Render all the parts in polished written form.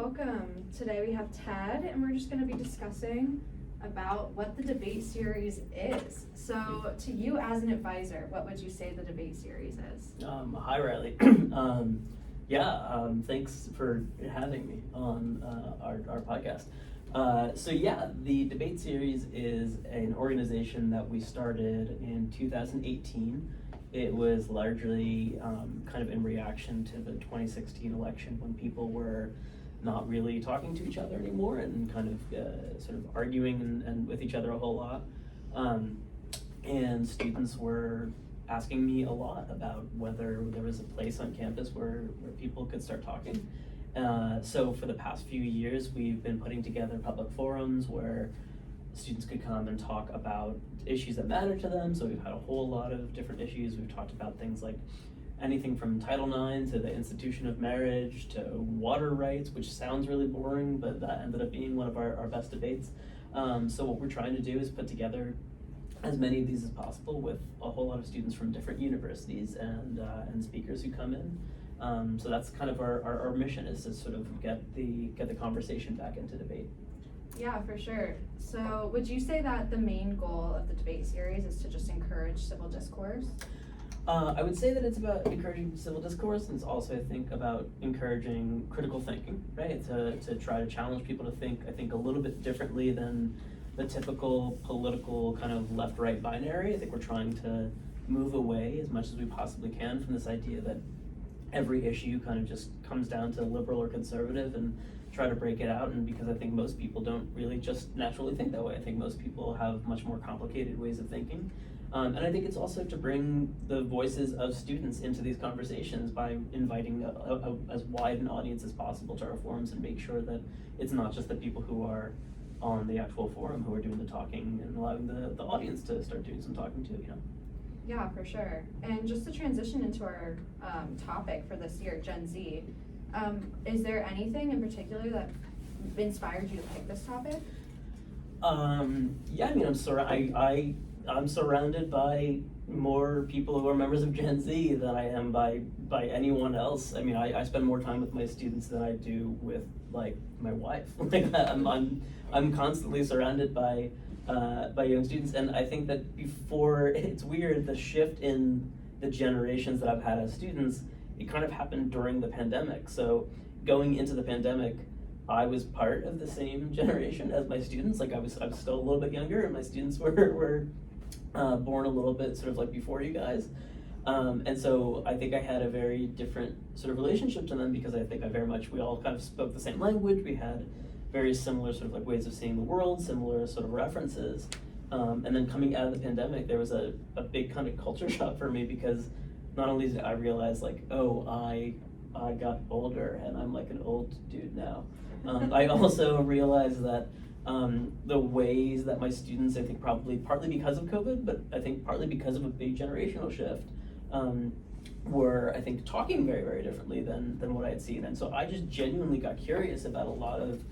welcome. Today we have Ted, and we're just going to be discussing about what the debate series is. So, to you as an advisor, what would you say the debate series is? Hi, Riley. Thanks for having me on our podcast. The debate series is an organization that we started in 2018. It was largely kind of in reaction to the 2016 election when people were not really talking to each other anymore and kind of sort of arguing and with each other a whole lot. And students were asking me a lot about whether there was a place on campus where people could start talking. So for the past few years, we've been putting together public forums where students could come and talk about issues that matter to them. So we've had a whole lot of different issues. We've talked about things like anything from Title IX to the institution of marriage to water rights, which sounds really boring, but that ended up being one of our best debates. So what we're trying to do is put together as many of these as possible with a whole lot of students from different universities and speakers who come in. So that's kind of our mission, is to sort of get the conversation back into debate. Yeah, for sure. So would you say that the main goal of the debate series is to just encourage civil discourse? I would say that it's about encouraging civil discourse, and it's also, I think, about encouraging critical thinking, right? To try to challenge people to think, I think, a little bit differently than the typical political kind of left-right binary. I think we're trying to move away as much as we possibly can from this idea that every issue kind of just comes down to liberal or conservative, and try to break it out. And because I think most people don't really just naturally think that way. I think most people have much more complicated ways of thinking. And I think it's also to bring the voices of students into these conversations by inviting as wide an audience as possible to our forums, and make sure that it's not just the people who are on the actual forum who are doing the talking, and allowing the audience to start doing some talking too, Yeah, for sure. And just to transition into our topic for this year, Gen Z, is there anything in particular that inspired you to pick this topic? I'm surrounded by more people who are members of Gen Z than I am by anyone else. I mean, I spend more time with my students than I do with like my wife. Like I'm constantly surrounded by young students, and I think that it's weird, the shift in the generations that I've had as students, it kind of happened during the pandemic. So going into the pandemic, I was part of the same generation as my students. Like I was still a little bit younger, and my students were born a little bit sort of like before you guys. And so I think I had a very different sort of relationship to them, because I think we all kind of spoke the same language. We had very similar sort of like ways of seeing the world, similar sort of references. And then coming out of the pandemic, there was a big kind of culture shock for me, because not only did I realize like, oh, I got older and I'm like an old dude now. I also realized that the ways that my students, I think probably partly because of COVID, but I think partly because of a big generational shift, were, I think, talking very, very differently than what I had seen. And so I just genuinely got curious about a lot of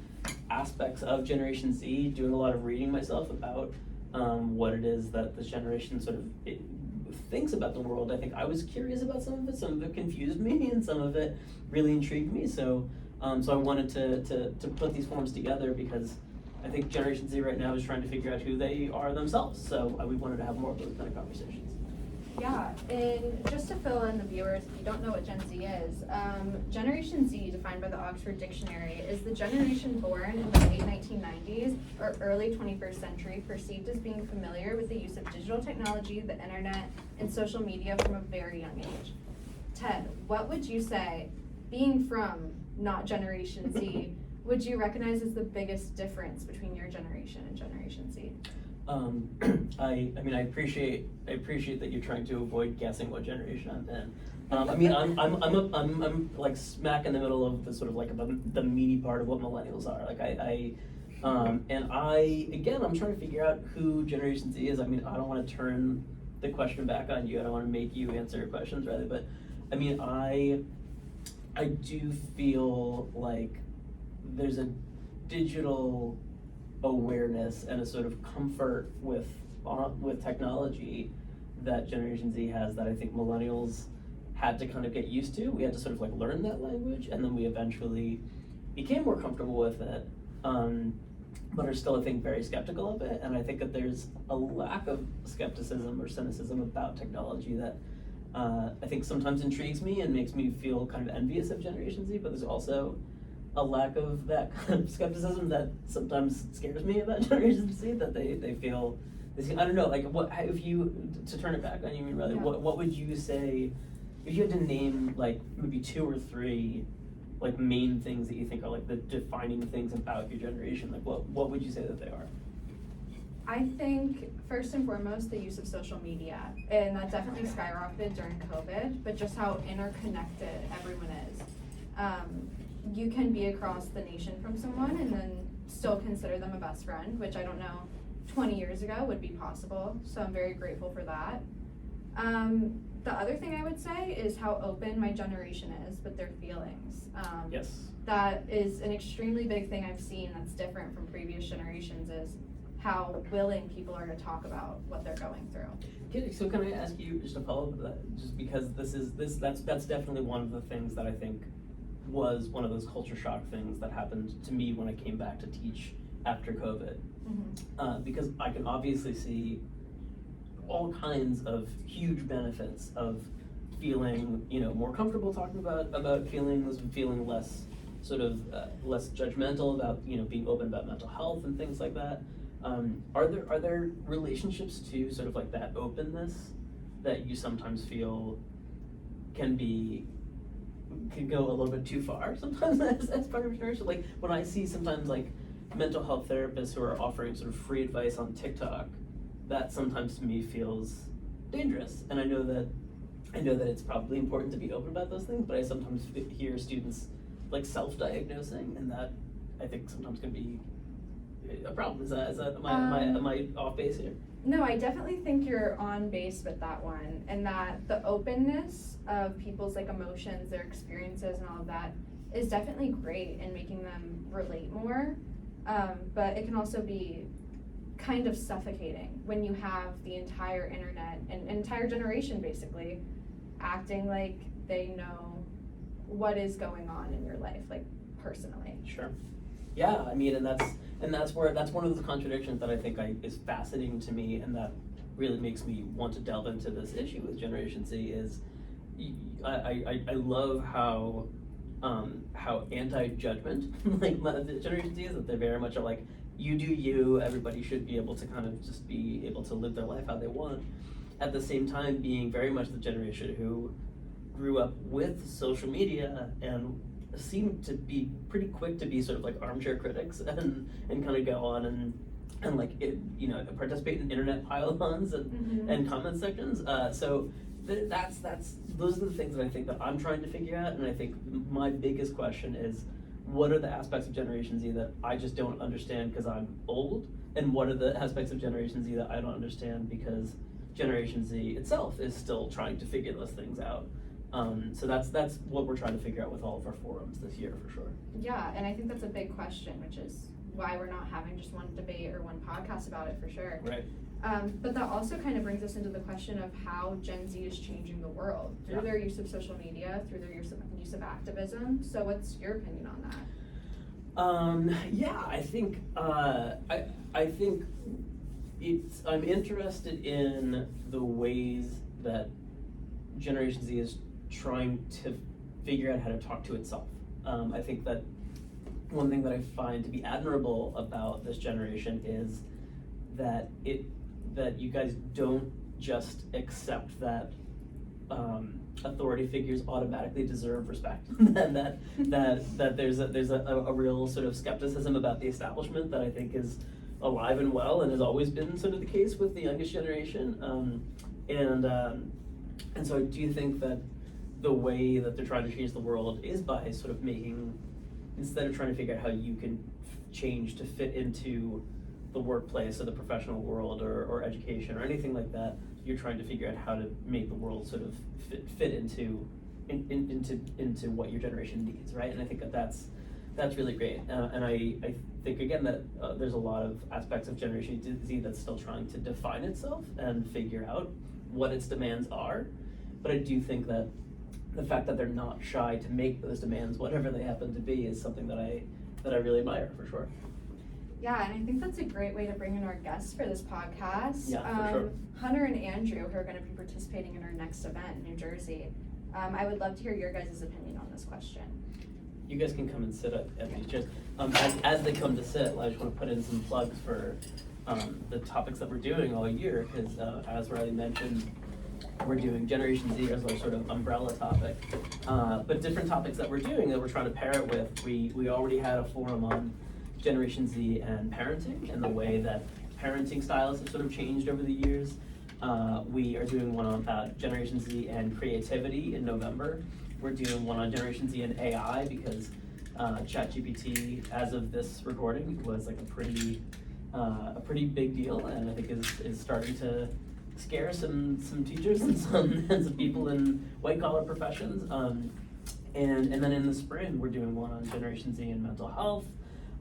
aspects of Generation Z, doing a lot of reading myself about what it is that this generation sort of thinks about the world. I think I was curious about some of it confused me, and some of it really intrigued me. So I wanted to put these forums together, because I think Generation Z right now is trying to figure out who they are themselves. So we wanted to have more of those kind of conversations. Yeah, and just to fill in the viewers, if you don't know what Gen Z is, Generation Z, defined by the Oxford Dictionary, is the generation born in the late 1990s or early 21st century, perceived as being familiar with the use of digital technology, the internet, and social media from a very young age. Ted, what would you say, being from not Generation Z, would you recognize as the biggest difference between your generation and Generation Z? I appreciate that you're trying to avoid guessing what generation I'm in. I'm like smack in the middle of the sort of like the meaty part of what millennials are. Like I'm trying to figure out who Generation Z is. I mean, I don't want to turn the question back on you. I don't want to make you answer your questions rather, but I mean, I do feel like there's a digital awareness and a sort of comfort with technology that Generation Z has that I think millennials had to kind of get used to. We had to sort of like learn that language, and then we eventually became more comfortable with it, but are still, I think, very skeptical of it. And I think that there's a lack of skepticism or cynicism about technology that I think sometimes intrigues me and makes me feel kind of envious of Generation Z, but there's also a lack of that kind of skepticism that sometimes scares me about Generation Z, that they feel, I don't know, like what, if you, to turn it back on you, Riley, Yeah. what would you say, if you had to name like maybe 2 or 3 like main things that you think are like the defining things about your generation, like what would you say that they are? I think first and foremost the use of social media, and that definitely skyrocketed during COVID, but just how interconnected everyone is. You can be across the nation from someone and then still consider them a best friend, which I don't know 20 years ago would be possible, so I'm very grateful for that. The other thing I would say is how open my generation is with their feelings. Yes. That is an extremely big thing I've seen that's different from previous generations, is how willing people are to talk about what they're going through. So can I ask you just a follow-up to that, just because that's definitely one of the things that I think was one of those culture shock things that happened to me when I came back to teach after COVID. Because I can obviously see all kinds of huge benefits of feeling, more comfortable talking about feelings, feeling less sort of less judgmental about, being open about mental health and things like that. Are there relationships to sort of like that openness that you sometimes feel can go a little bit too far sometimes as part of your generation? Like when I see sometimes like mental health therapists who are offering sort of free advice on TikTok, that sometimes to me feels dangerous. And I know that it's probably important to be open about those things, but I sometimes hear students like self-diagnosing, and that I think sometimes can be a problem. Am I off base here? No, I definitely think you're on base with that one, and that the openness of people's like emotions, their experiences and all of that is definitely great in making them relate more. But it can also be kind of suffocating when you have the entire internet and entire generation basically acting like they know what is going on in your life, like personally. Sure. Yeah, I mean, and that's one of the contradictions that I think is fascinating to me, and that really makes me want to delve into this issue with Generation Z. Is I love how anti-judgment like the Generation Z is, that they very much are like, you do you, everybody should be able to kind of just be able to live their life how they want. At the same time, being very much the generation who grew up with social media and seemed to be pretty quick to be sort of like armchair critics and kind of go on and like participate in internet pile-ons and comment sections. So those are the things that I think that I'm trying to figure out, and I think my biggest question is, what are the aspects of Generation Z that I just don't understand because I'm old, and what are the aspects of Generation Z that I don't understand because Generation Z itself is still trying to figure those things out. So that's what we're trying to figure out with all of our forums this year, for sure. Yeah, and I think that's a big question, which is why we're not having just one debate or one podcast about it, for sure. Right. But that also kind of brings us into the question of how Gen Z is changing the world through their use of social media, through their use of activism. So what's your opinion on that? Yeah, I think I think I'm interested in the ways that Generation Z is trying to figure out how to talk to itself. I think that one thing that I find to be admirable about this generation is that you guys don't just accept that authority figures automatically deserve respect, and that there's a real sort of skepticism about the establishment that I think is alive and well and has always been sort of the case with the youngest generation. And so I do think that the way that they're trying to change the world is by sort of making, instead of trying to figure out how you can change to fit into the workplace or the professional world or education or anything like that, you're trying to figure out how to make the world sort of fit into what your generation needs, right? And I think that's really great. And I think again that there's a lot of aspects of Generation Z that's still trying to define itself and figure out what its demands are. But I do think that the fact that they're not shy to make those demands, whatever they happen to be, is something that I really admire, for sure. Yeah, and I think that's a great way to bring in our guests for this podcast. Yeah, for sure. Hunter and Andrew, who are going to be participating in our next event in New Jersey. I would love to hear your guys' opinion on this question. You guys can come and sit at these chairs. As they come to sit, I just want to put in some plugs for the topics that we're doing all year, because as Riley mentioned, we're doing Generation Z as our sort of umbrella topic. But different topics that we're doing that we're trying to pair it with, we already had a forum on Generation Z and parenting and the way that parenting styles have sort of changed over the years. We are doing one on Generation Z and creativity in November. We're doing one on Generation Z and AI because ChatGPT, as of this recording, was like a pretty big deal, and I think is starting to scare some teachers and some people in white collar professions. And then in the spring, we're doing one on Generation Z and mental health.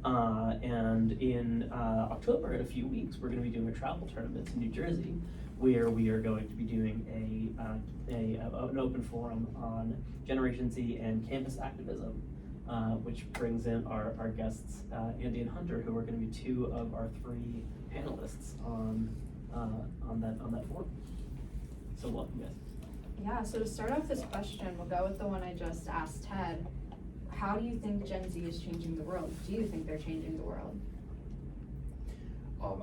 And in October, in a few weeks, we're going to be doing a travel tournament to New Jersey, where we are going to be doing an open forum on Generation Z and campus activism, which brings in our guests, Andy and Hunter, who are going to be two of our three panelists on that forum. So welcome, guys. Yeah, so to start off this question, we'll go with the one I just asked Ted. How do you think Gen Z is changing the world? Do you think they're changing the world?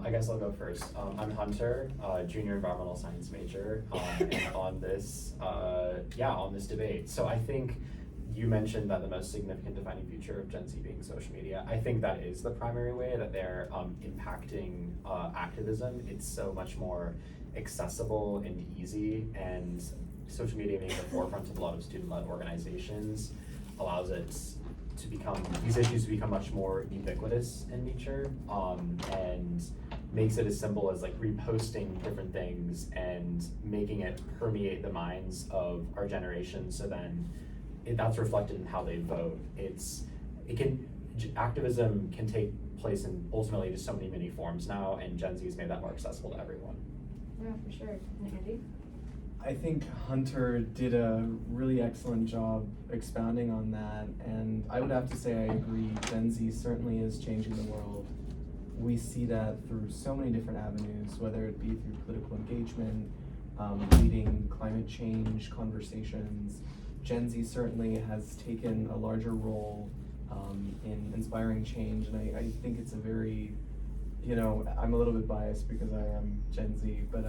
I guess I'll go first. I'm Hunter, junior environmental science major, and on this debate. So I think you mentioned that the most significant defining feature of Gen Z being social media. I think that is the primary way that they're impacting activism. It's so much more accessible and easy, and social media being at the forefront of a lot of student-led organizations allows these issues to become much more ubiquitous in nature, and makes it as simple as like reposting different things and making it permeate the minds of our generation, so then that's reflected in how they vote. Activism can take place in ultimately just so many forms now, and Gen Z has made that more accessible to everyone. Yeah, for sure. And Andy? I think Hunter did a really excellent job expounding on that, and I would have to say I agree. Gen Z certainly is changing the world. We see that through so many different avenues, whether it be through political engagement, leading climate change conversations. Gen Z certainly has taken a larger role in inspiring change, and I think it's a very, I'm a little bit biased because I am Gen Z, but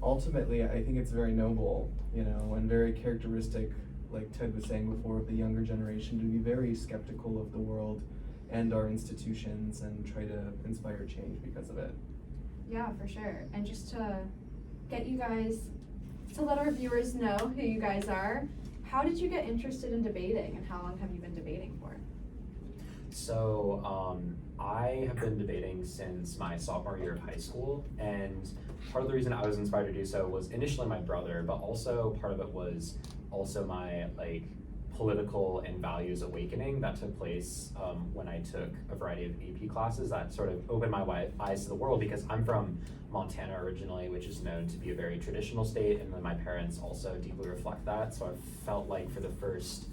ultimately, I think it's very noble, and very characteristic, like Ted was saying before, of the younger generation to be very skeptical of the world and our institutions and try to inspire change because of it. Yeah, for sure. And just to get you guys, to let our viewers know who you guys are, how did you get interested in debating, and how long have you been debating for? So I have been debating since my sophomore year of high school, and part of the reason I was inspired to do so was initially my brother, but also part of it was also my political and values awakening that took place when I took a variety of AP classes that sort of opened my eyes to the world, because I'm from Montana originally, which is known to be a very traditional state, and then my parents also deeply reflect that. So I felt like for the first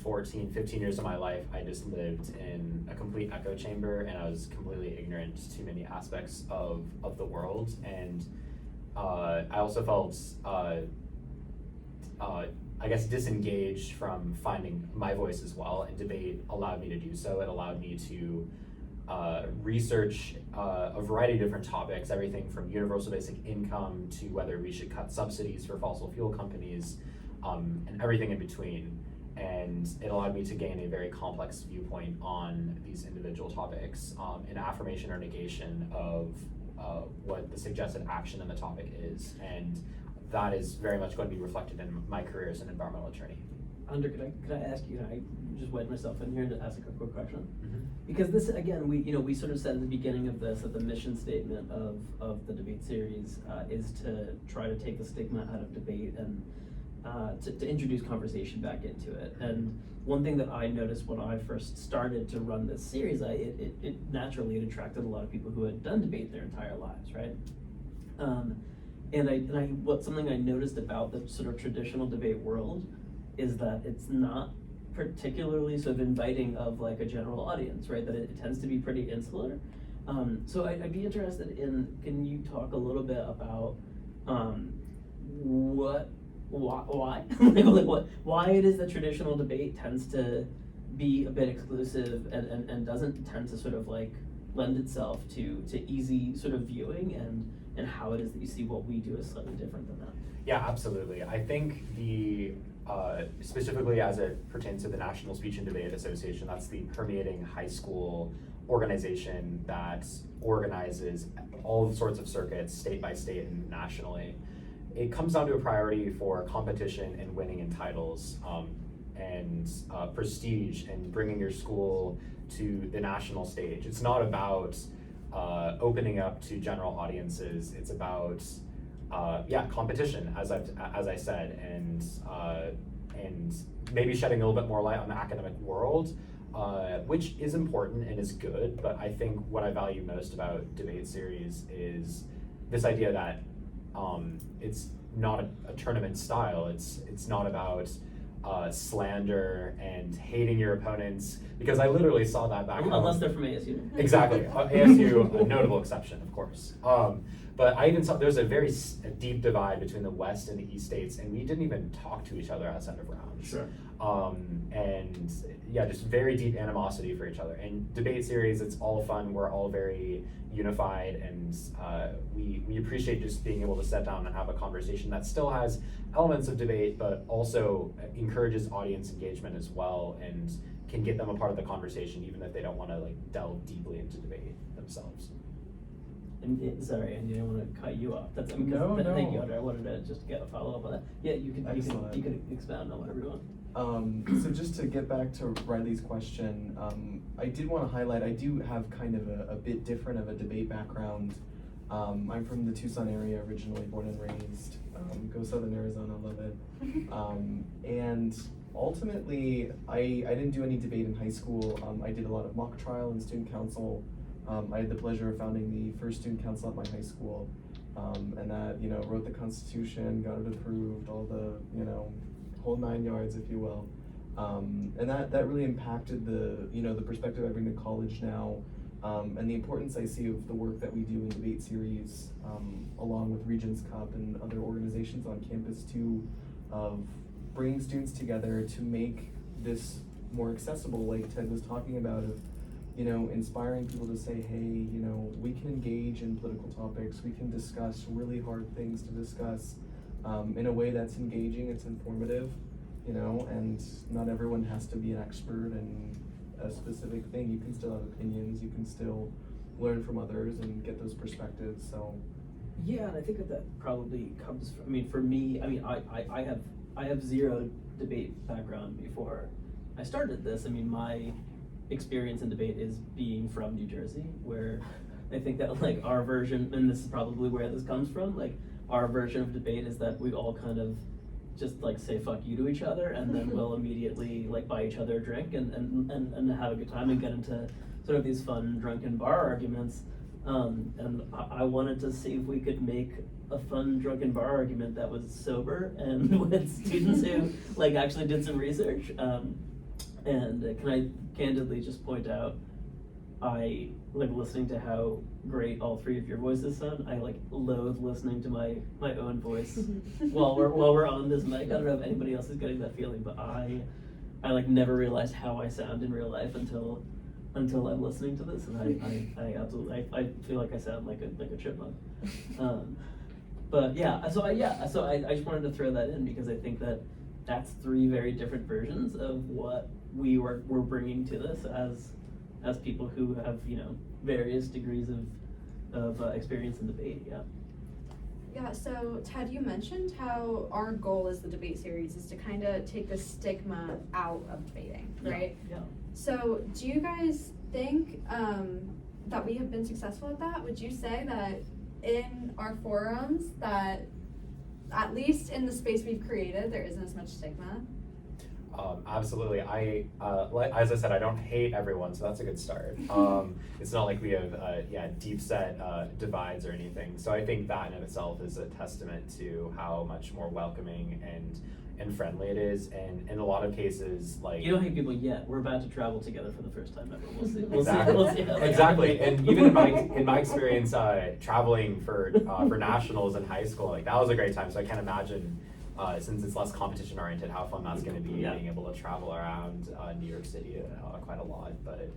15 years of my life, I just lived in a complete echo chamber, and I was completely ignorant to many aspects of the world. And I also felt, I guess, disengaged from finding my voice as well, and debate allowed me to do so. It allowed me to research a variety of different topics, everything from universal basic income to whether we should cut subsidies for fossil fuel companies, and everything in between. And it allowed me to gain a very complex viewpoint on these individual topics, an affirmation or negation of what the suggested action in the topic is. And that is very much going to be reflected in my career as an environmental attorney. Hunter, could I ask you, I just wedged myself in here to ask a quick question? Mm-hmm. Because this, again, we sort of said at the beginning of this, that the mission statement of the debate series is to try to take the stigma out of debate and to introduce conversation back into it. And one thing that I noticed when I first started to run this series, it naturally attracted a lot of people who had done debate their entire lives, right? something I noticed about the sort of traditional debate world is that it's not particularly sort of inviting of like a general audience, right? That it tends to be pretty insular. So I'd be interested in, can you talk a little bit about why why it is that traditional debate tends to be a bit exclusive and doesn't tend to sort of like lend itself to easy sort of viewing, and how it is that you see what we do as slightly different than that. Yeah, absolutely. I think specifically as it pertains to the National Speech and Debate Association, that's the permeating high school organization that organizes all sorts of circuits, state by state and nationally. It comes down to a priority for competition and winning in titles, and prestige and bringing your school to the national stage. It's not about opening up to general audiences. It's about competition, as I said, and maybe shedding a little bit more light on the academic world, which is important and is good. But I think what I value most about debate series is this idea that it's not a tournament style. It's not about slander and hating your opponents, because I literally saw that back home. Unless they're from ASU. Exactly. ASU, a notable exception, of course. But I even saw there's a very deep divide between the West and the East states, and we didn't even talk to each other outside of rounds. Sure. And yeah, just very deep animosity for each other. And debate series, it's all fun. We're all very unified, and we appreciate just being able to sit down and have a conversation that still has elements of debate, but also encourages audience engagement as well, and can get them a part of the conversation even if they don't want to like delve deeply into debate themselves. And sorry, Andy, I don't want to cut you off. That's No, 'cause no. Thank you, Audrey. I wanted to just get a follow up on that. Yeah, you could expound on whatever you want. So just to get back to Riley's question, I did want to highlight, I do have kind of a bit different of a debate background. I'm from the Tucson area, originally born and raised. Go Southern Arizona, love it. And ultimately, I didn't do any debate in high school. I did a lot of mock trial and student council. I had the pleasure of founding the first student council at my high school. And that, wrote the Constitution, got it approved, all the, whole 9 yards, if you will. And that really impacted the perspective I bring to college now, and the importance I see of the work that we do in debate series, along with Regents Cup and other organizations on campus too, of bringing students together to make this more accessible, like Ted was talking about, of inspiring people to say, hey, we can engage in political topics, we can discuss really hard things to discuss in a way that's engaging, it's informative, and not everyone has to be an expert in a specific thing. You can still have opinions, you can still learn from others and get those perspectives, so. Yeah, and I think that probably comes from, for me, I have zero debate background before I started this. My experience in debate is being from New Jersey, where I think that like our version, and this is probably where this comes from, like our version of debate is that we all kind of just like say fuck you to each other, and then we'll immediately like buy each other a drink and have a good time and get into sort of these fun drunken bar arguments. And I wanted to see if we could make a fun drunken bar argument that was sober and with students who like actually did some research. And can I candidly just point out, I like listening to how great all three of your voices sound. I like loathe listening to my own voice while we're on this mic. I don't know if anybody else is getting that feeling, but I like never realized how I sound in real life until I'm listening to this, and I absolutely I feel like I sound like a chipmunk. But yeah, so I just wanted to throw that in because I think that that's three very different versions of what we're bringing to this as people who have various degrees of experience in debate. Yeah, so Ted, you mentioned how our goal as the debate series is to kind of take the stigma out of debating, right? Yeah. So do you guys think that we have been successful at that? Would you say that in our forums that at least in the space we've created, there isn't as much stigma? Absolutely. As I said, I don't hate everyone, so that's a good start. It's not like we have, deep set divides or anything. So I think that in of itself is a testament to how much more welcoming and friendly it is. And in a lot of cases, like, You don't hate people yet. We're about to travel together for the first time ever. We'll see. We'll Exactly. see. We'll see how that Exactly. goes. And even in my experience, traveling for nationals in high school, like that was a great time. So I can't imagine, since it's less competition oriented, how fun that's going to be, Yeah. being able to travel around New York City quite a lot. But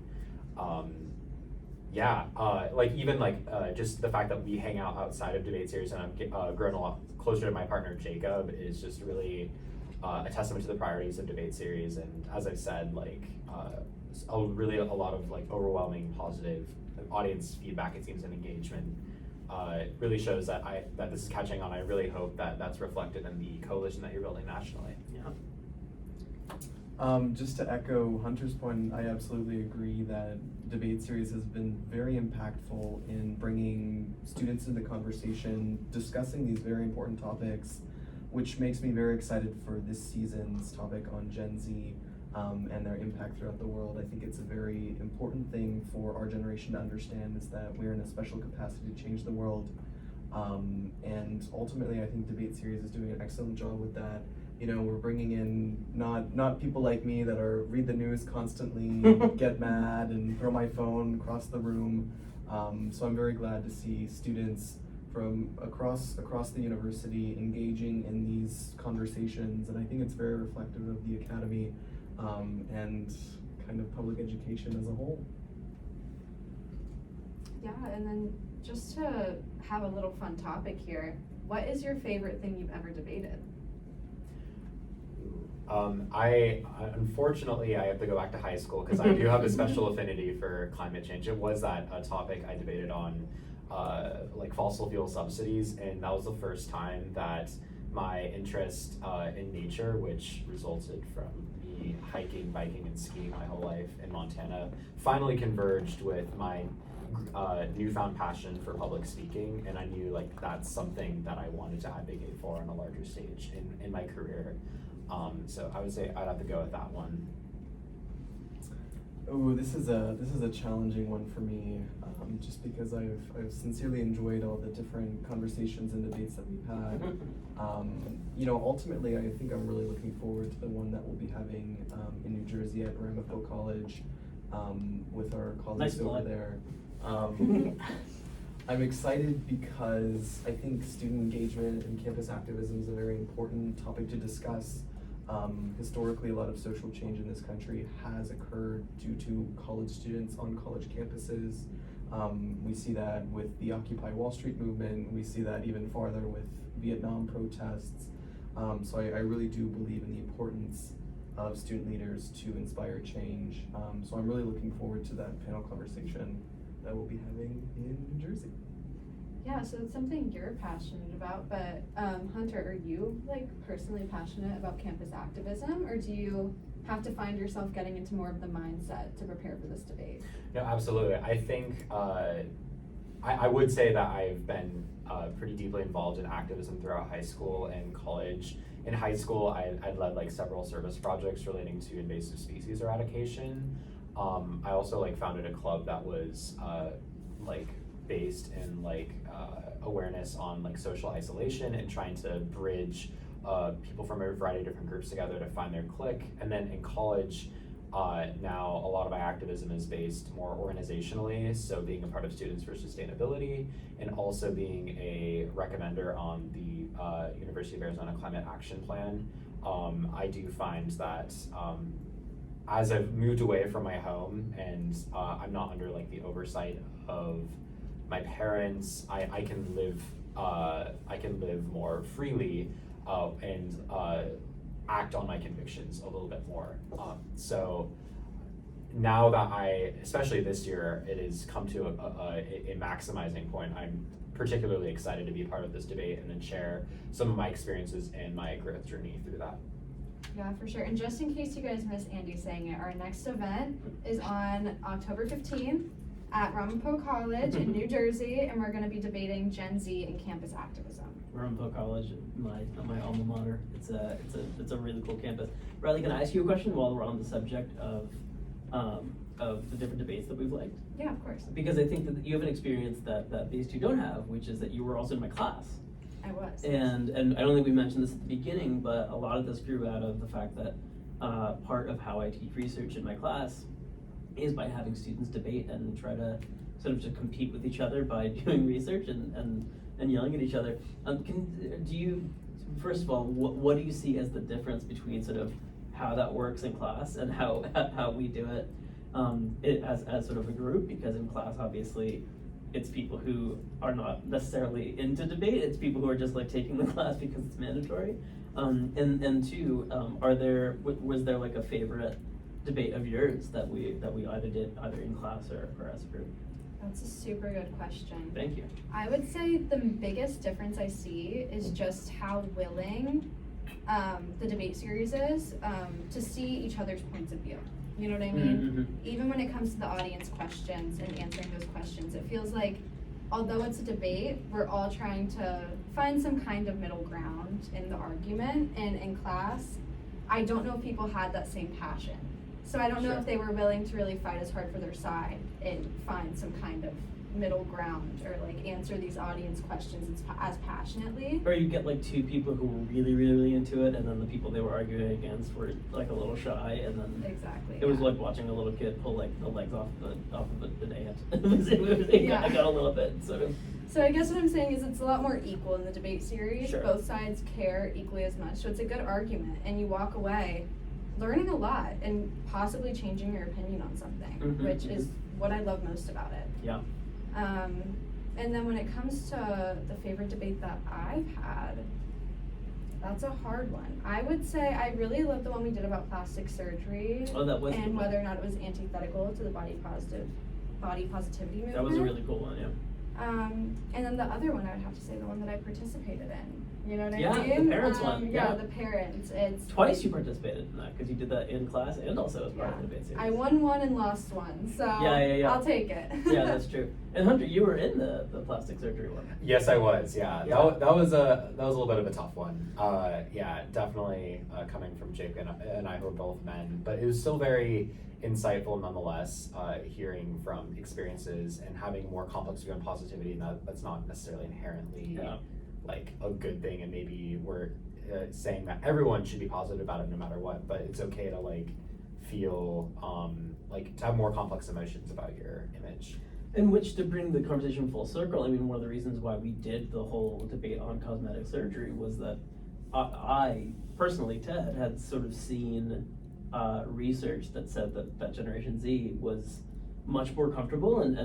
like even like just the fact that we hang out outside of debate series, and I've grown a lot closer to my partner Jacob, is just really a testament to the priorities of debate series. And as I've said, like a lot of like overwhelming positive audience feedback, it seems, and engagement. It really shows that this is catching on. I really hope that that's reflected in the coalition that you're building nationally. Yeah. Just to echo Hunter's point, I absolutely agree that debate series has been very impactful in bringing students into the conversation, discussing these very important topics, which makes me very excited for this season's topic on Gen Z and their impact throughout the world. I think it's a very important thing for our generation to understand, is that we're in a special capacity to change the world. And ultimately, I think debate series is doing an excellent job with that. You know, we're bringing in not people like me that read the news constantly, get mad, and throw my phone across the room. So I'm very glad to see students from across the university engaging in these conversations, and I think it's very reflective of the academy and kind of public education as a whole. Yeah, and then just to have a little fun topic here, what is your favorite thing you've ever debated? Unfortunately, I have to go back to high school because I do have a special affinity for climate change. It was that a topic I debated on, like fossil fuel subsidies, and that was the first time that my interest in nature, which resulted from me hiking, biking, and skiing my whole life in Montana, finally converged with my newfound passion for public speaking, and I knew like that's something that I wanted to advocate for on a larger stage in my career. So I would say I'd have to go with that one. Oh, this is a challenging one for me, just because I've sincerely enjoyed all the different conversations and debates that we've had. You know, ultimately, I think I'm really looking forward to the one that we'll be having in New Jersey at Ramapo College with our colleagues Nice over plug. there. I'm excited because I think student engagement and campus activism is a very important topic to discuss. Historically, a lot of social change in this country has occurred due to college students on college campuses. We see that with the Occupy Wall Street movement. We see that even farther with Vietnam protests. So I really do believe in the importance of student leaders to inspire change. So I'm really looking forward to that panel conversation that we'll be having in New Jersey. Yeah, so it's something you're passionate about, but Hunter, are you like personally passionate about campus activism, or do you have to find yourself getting into more of the mindset to prepare for this debate? No, absolutely. I think I would say that I've been pretty deeply involved in activism throughout high school and college. In high school, I'd led like several service projects relating to invasive species eradication. I also like founded a club that was like based in like awareness on like social isolation and trying to bridge people from a variety of different groups together to find their clique. And then in college, now a lot of my activism is based more organizationally, so being a part of Students for Sustainability and also being a recommender on the University of Arizona Climate Action Plan. I do find that as I've moved away from my home and I'm not under like the oversight of my parents, I can live more freely and act on my convictions a little bit more. So now that especially this year, it has come to a maximizing point. I'm particularly excited to be part of this debate and then share some of my experiences and my growth journey through that. Yeah, for sure. And just in case you guys missed Andy saying it, our next event is on October 15th at Ramapo College in New Jersey, and we're going to be debating Gen Z and campus activism. Rumpo College, my alma mater. It's a really cool campus. Riley, can I ask you a question while we're on the subject of the different debates that we've liked? Yeah, of course. Because I think that you have an experience that these two don't have, which is that you were also in my class. I was. And I don't think we mentioned this at the beginning, but a lot of this grew out of the fact that part of how I teach research in my class is by having students debate and try to sort of to compete with each other by doing research and yelling at each other. First of all, what do you see as the difference between sort of how that works in class and how we do it, as sort of a group? Because in class, obviously, it's people who are not necessarily into debate. It's people who are just like taking the class because it's mandatory. And two, was there like a favorite debate of yours that we either did either in class or as a group? That's a super good question. Thank you. I would say the biggest difference I see is just how willing the debate series is to see each other's points of view. You know what I mean? Mm-hmm. Even when it comes to the audience questions and answering those questions, it feels like although it's a debate, we're all trying to find some kind of middle ground in the argument. And in class, I don't know if people had that same passion. So I don't know Sure. if they were willing to really fight as hard for their side and find some kind of middle ground or like answer these audience questions as passionately. Or you get like two people who were really, really, really into it, and then the people they were arguing against were like a little shy, and then Exactly. it was yeah. like watching a little kid pull like the legs off of an ant. Yeah. I got a little bit sort of. So I guess what I'm saying is it's a lot more equal in the debate series. Sure. Both sides care equally as much. So it's a good argument and you walk away learning a lot and possibly changing your opinion on something, Mhm, which is what I love most about it. Yeah. And then when it comes to the favorite debate that I've had, that's a hard one. I would say I really love the one we did about plastic surgery Oh, that was a good and one. whether or not it was antithetical to the body positivity movement. That was a really cool one, yeah. And then the other one I would have to say the one that I participated in. You know what Yeah, I the mean? parents one, yeah. The parents. It's Twice you participated in that because you did that in class and also as part Yeah. of the debate series. I won one and lost one, so Yeah. I'll take it. Yeah, that's true. And Hunter, you were in the plastic surgery one. Yes, I was. Yeah, Yeah. that was a little bit of a tough one. Yeah, definitely coming from Jake and I who are both men, but it was still very insightful nonetheless. Hearing from experiences and having more complex view on positivity, and that's not necessarily inherently Yeah. like a good thing. And maybe we're saying that everyone should be positive about it no matter what, but it's okay to like feel like to have more complex emotions about your image. In which, to bring the conversation full circle, I mean, one of the reasons why we did the whole debate on cosmetic surgery was that I personally, Ted, had sort of seen research that said that Generation Z was much more comfortable and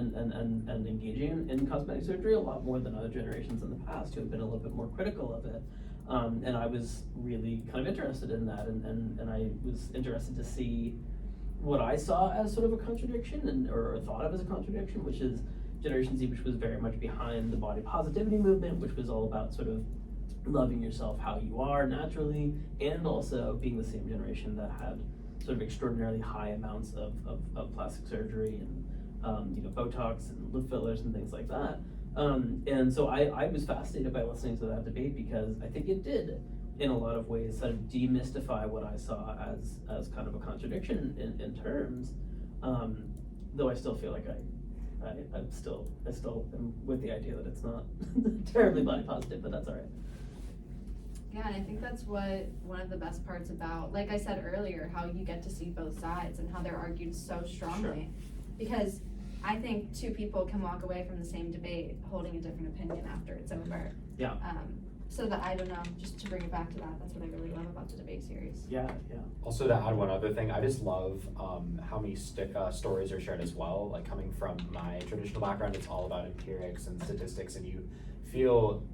engaging in cosmetic surgery a lot more than other generations in the past who have been a little bit more critical of it. And I was really kind of interested in that, and I was interested to see what I saw as sort of a contradiction or thought of as a contradiction, which is Generation Z, which was very much behind the body positivity movement, which was all about sort of loving yourself how you are naturally, and also being the same generation that had sort of extraordinarily high amounts of plastic surgery and Botox and lip fillers and things like that. And so I was fascinated by listening to that debate because I think it did, in a lot of ways, sort of demystify what I saw as kind of a contradiction in terms. Though I still feel like I still am with the idea that it's not terribly body positive, but that's all right. Yeah, and I think that's what one of the best parts about, like I said earlier, how you get to see both sides and how they're argued so strongly. Because I think two people can walk away from the same debate holding a different opinion after it's over. Yeah. So that, I don't know, just to bring it back to that, that's what I really love about the debate series. Yeah. Also, to add one other thing, I just love how many stories are shared as well. Like coming from my traditional background, it's all about empirics and statistics, and you feel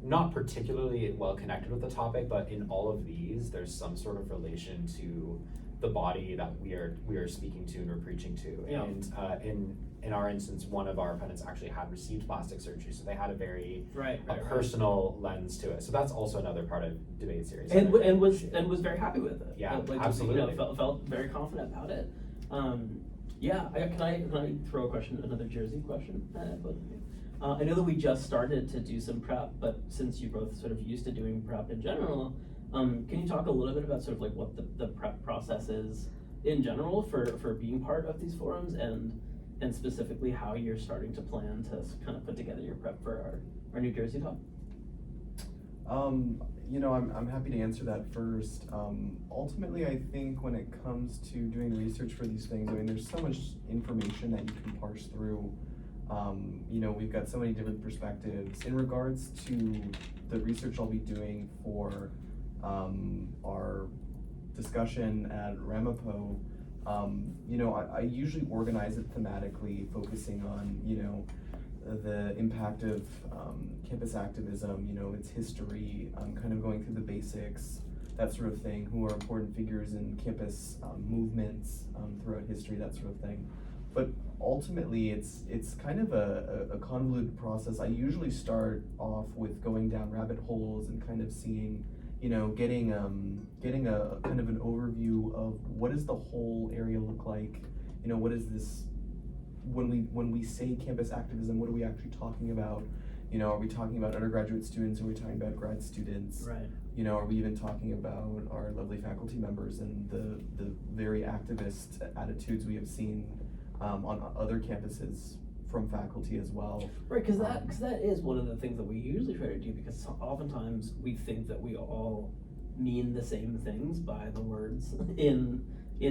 not particularly well connected with the topic, but in all of these, there's some sort of relation to the body that we are speaking to and we're preaching to. Yeah. And in our instance, one of our opponents actually had received plastic surgery, so they had a very Right. personal lens to it. So that's also another part of debate series. And that I was appreciate. very happy with it. Yeah, Like, absolutely. Felt very confident about it. Can I throw a question, another Jersey question at both of you? I know that we just started to do some prep, but since you're both sort of used to doing prep in general, can you talk a little bit about sort of like what the prep process is in general for being part of these forums, and specifically how you're starting to plan to kind of put together your prep for our New Jersey talk? I'm happy to answer that first. Ultimately, I think when it comes to doing research for these things, I mean, there's so much information that you can parse through. We've got so many different perspectives. In regards to the research I'll be doing for our discussion at Ramapo, I usually organize it thematically, focusing on, the impact of campus activism, its history, kind of going through the basics, that sort of thing, who are important figures in campus movements throughout history, that sort of thing. But ultimately, it's kind of a convoluted process. I usually start off with going down rabbit holes and kind of seeing, getting a kind of an overview of what does the whole area look like. What is this, when we say campus activism, what are we actually talking about? Are we talking about undergraduate students? Are we talking about grad students? Right. Are we even talking about our lovely faculty members and the very activist attitudes we have seen on other campuses from faculty as well? Right, because that is one of the things that we usually try to do, because oftentimes we think that we all mean the same things by the words in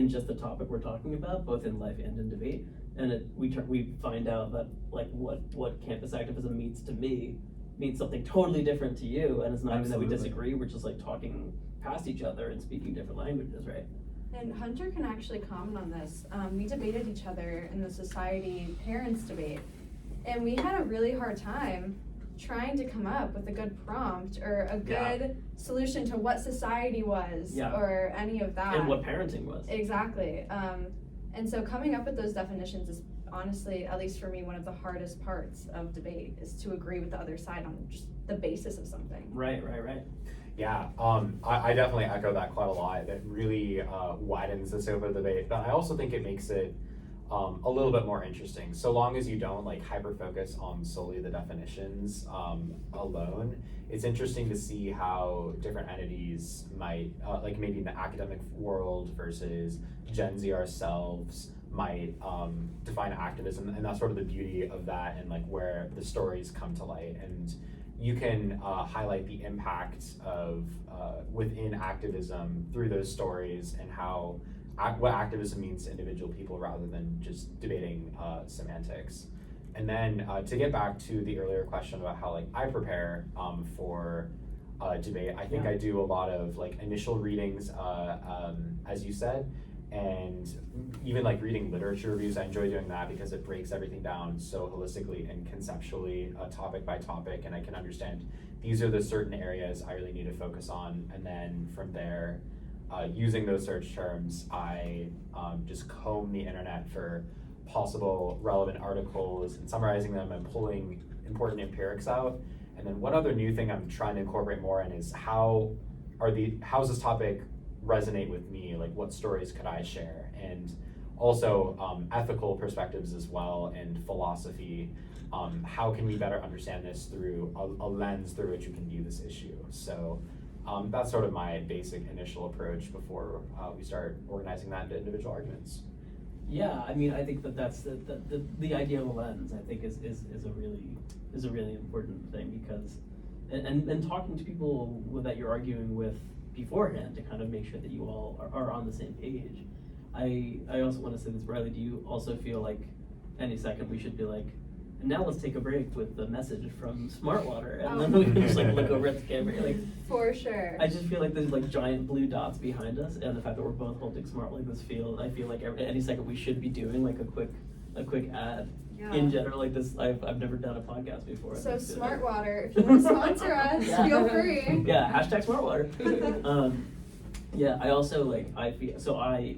just the topic we're talking about, both in life and in debate. And we find out that like what campus activism means to me means something totally different to you, and it's not even that we disagree, we're just like talking past each other and speaking different languages, right? And Hunter can actually comment on this. We debated each other in the society parents debate, and we had a really hard time trying to come up with a good prompt or a good solution to what society was or any of that. And what parenting was. Exactly. And so coming up with those definitions is honestly, at least for me, one of the hardest parts of debate, is to agree with the other side on just the basis of something. Right. Yeah, I definitely echo that quite a lot. That really widens the scope of the debate, but I also think it makes it a little bit more interesting. So long as you don't like hyper focus on solely the definitions alone, it's interesting to see how different entities might, like maybe in the academic world versus Gen Z ourselves, might define activism, and that's sort of the beauty of that, and like where the stories come to light. And you can highlight the impact of within activism through those stories, and how what activism means to individual people rather than just debating semantics. And then to get back to the earlier question about how like I prepare for debate, I think I do a lot of like initial readings, as you said, and even like reading literature reviews. I enjoy doing that because it breaks everything down so holistically and conceptually, topic by topic, and I can understand these are the certain areas I really need to focus on. And then from there, using those search terms, I just comb the internet for possible relevant articles and summarizing them and pulling important empirics out. And then one other new thing I'm trying to incorporate more in is how's this topic resonate with me? Like what stories could I share? And also ethical perspectives as well, and philosophy. How can we better understand this through a lens through which we can view this issue? So that's sort of my basic initial approach before we start organizing that into individual arguments. Yeah, I mean, I think that's the idea of a lens, I think is a really important thing, because and talking to people that you're arguing with beforehand to kind of make sure that you all are on the same page. I also want to say this, Riley, do you also feel like any second we should be like, and now let's take a break with the message from Smartwater, and then we can just like look over at the camera, like. For sure. I just feel like there's like giant blue dots behind us, and the fact that we're both holding Smart like this field, I feel like any second we should be doing like a quick ad. Yeah. In general, like this, I've never done a podcast before. So Smartwater, if you want to sponsor us, feel free. Yeah, hashtag Smartwater. Yeah, I also like, I feel, so I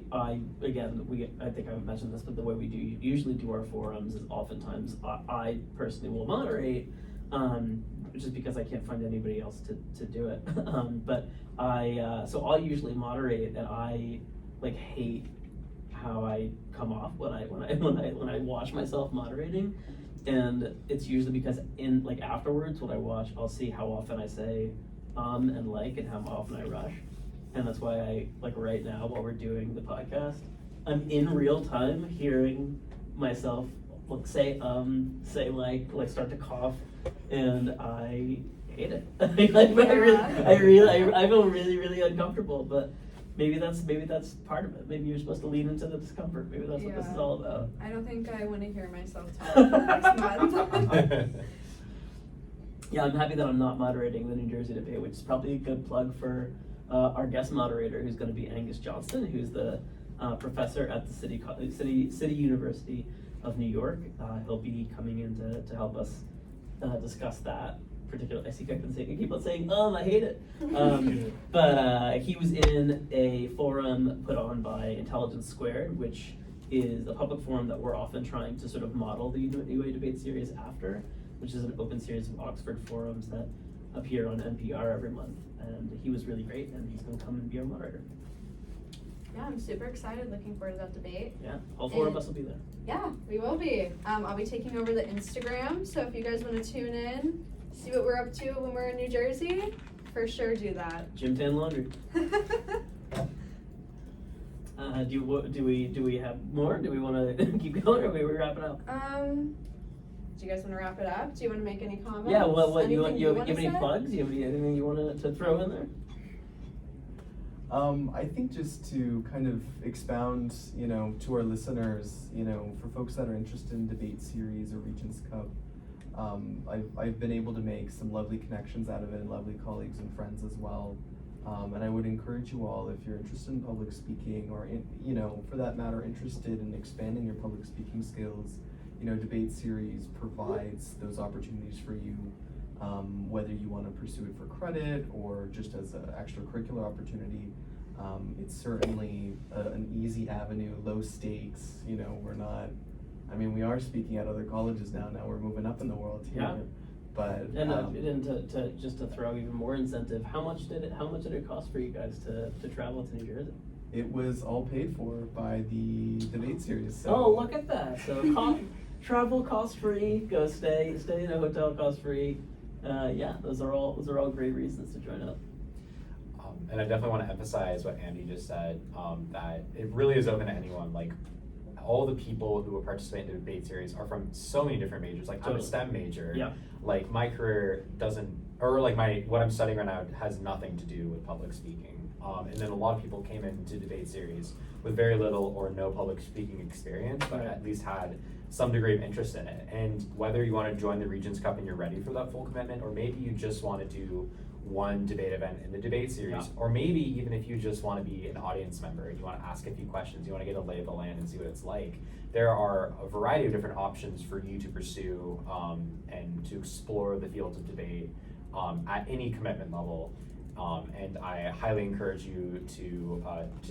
think I've mentioned this, but the way we usually do our forums is oftentimes I personally will moderate, just because I can't find anybody else to do it. But so I'll usually moderate, and I like hate how I come off when I watch myself moderating. And it's usually because in like afterwards when I watch, I'll see how often I say and like and how often I rush. And that's why I like right now while we're doing the podcast, I'm in real time hearing myself like say like start to cough, and I hate it. I feel really, really uncomfortable, but maybe that's part of it. Maybe you're supposed to lean into the discomfort. Maybe that's what this is all about. I don't think I want to hear myself talk for the next month. Yeah, I'm happy that I'm not moderating the New Jersey debate, which is probably a good plug for our guest moderator, who's going to be Angus Johnston, who's the professor at the City University of New York. He'll be coming in to help us discuss that. Particularly, I see I keep on saying, I hate it. But he was in a forum put on by Intelligence Squared, which is a public forum that we're often trying to sort of model the UA debate series after, which is an open series of Oxford forums that appear on NPR every month. And he was really great, and he's going to come and be our moderator. Yeah, I'm super excited, looking forward to that debate. Yeah, all four of us will be there. Yeah, we will be. I'll be taking over the Instagram, so if you guys want to tune in, see what we're up to when we're in New Jersey, for sure do that. Gym Tan Laundry. Do we have more? Do we want to keep going, or are we wrapping up? Do you guys want to wrap it up? Do you want to make any comments? Yeah. What you Anything have wanna any say? plugs? You have anything you want to throw in there? I think just to kind of expound, to our listeners, for folks that are interested in debate series or Regents Cup, I've been able to make some lovely connections out of it and lovely colleagues and friends as well. And I would encourage you all, if you're interested in public speaking or, for that matter, interested in expanding your public speaking skills, debate series provides those opportunities for you, whether you want to pursue it for credit or just as an extracurricular opportunity. It's certainly an easy avenue, low stakes. We are speaking at other colleges now. Now we're moving up in the world here. Yeah. But And to throw even more incentive, how much did it cost for you guys to travel to New Jersey? it was all paid for by the debate series. So. Oh, look at that! So travel cost free. Go stay in a hotel cost free. Yeah, those are all great reasons to join up. And I definitely want to emphasize what Andy just said, that it really is open to anyone. Like, all the people who will participate in the debate series are from so many different majors. Like, I'm a STEM major. Yeah. Like, my career doesn't, or like what I'm studying right now has nothing to do with public speaking. And then a lot of people came into debate series with very little or no public speaking experience, but at least had some degree of interest in it. And whether you want to join the Regents Cup and you're ready for that full commitment, or maybe you just want to do one debate event in the debate series, or maybe even if you just want to be an audience member and you want to ask a few questions, you want to get a lay of the land and see what it's like, there are a variety of different options for you to pursue and to explore the fields of debate at any commitment level. And I highly encourage you to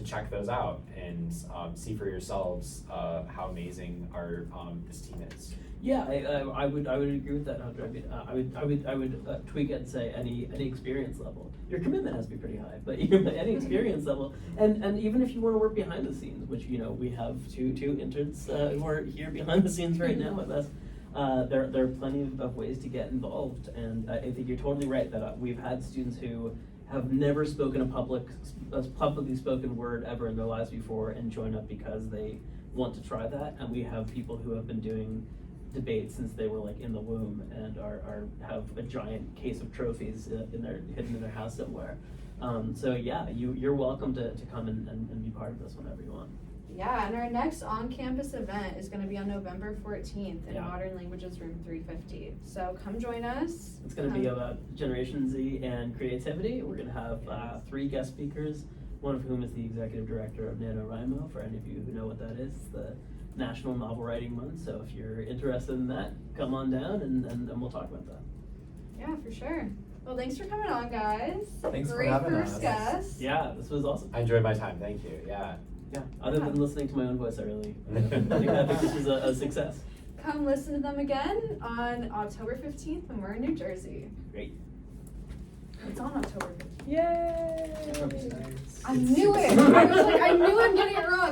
check those out and see for yourselves how amazing our this team is. Yeah, I would agree with that, Hunter. I mean, I would tweak it and say any experience level. Your commitment has to be pretty high, but any experience level, and even if you want to work behind the scenes, which we have two interns who are here behind the scenes right now with us. There are plenty of ways to get involved, and I think you're totally right that we've had students who have never spoken a publicly spoken word ever in their lives before and join up because they want to try that, and we have people who have been doing debate since they were like in the womb and have a giant case of trophies hidden in their house somewhere. So yeah, you're welcome to come and be part of this whenever you want. Yeah, and our next on-campus event is going to be on November 14th in Yeah. Modern Languages Room 350. So come join us. It's going to be about Generation Z and creativity. We're going to have 3 guest speakers, one of whom is the executive director of NaNoWriMo, for any of you who know what that is. It's the National Novel Writing Month, so if you're interested in that, come on down and we'll talk about that. Yeah, for sure. Well, thanks for coming on, guys. Thanks for Great having first us. guest. Yeah, this was awesome. I enjoyed my time. Thank you. Yeah. Yeah, other than listening to my own voice, I think this was a success. Come listen to them again on October 15th when we're in New Jersey. Great. It's on October 15th. Yay! I knew it. I was like,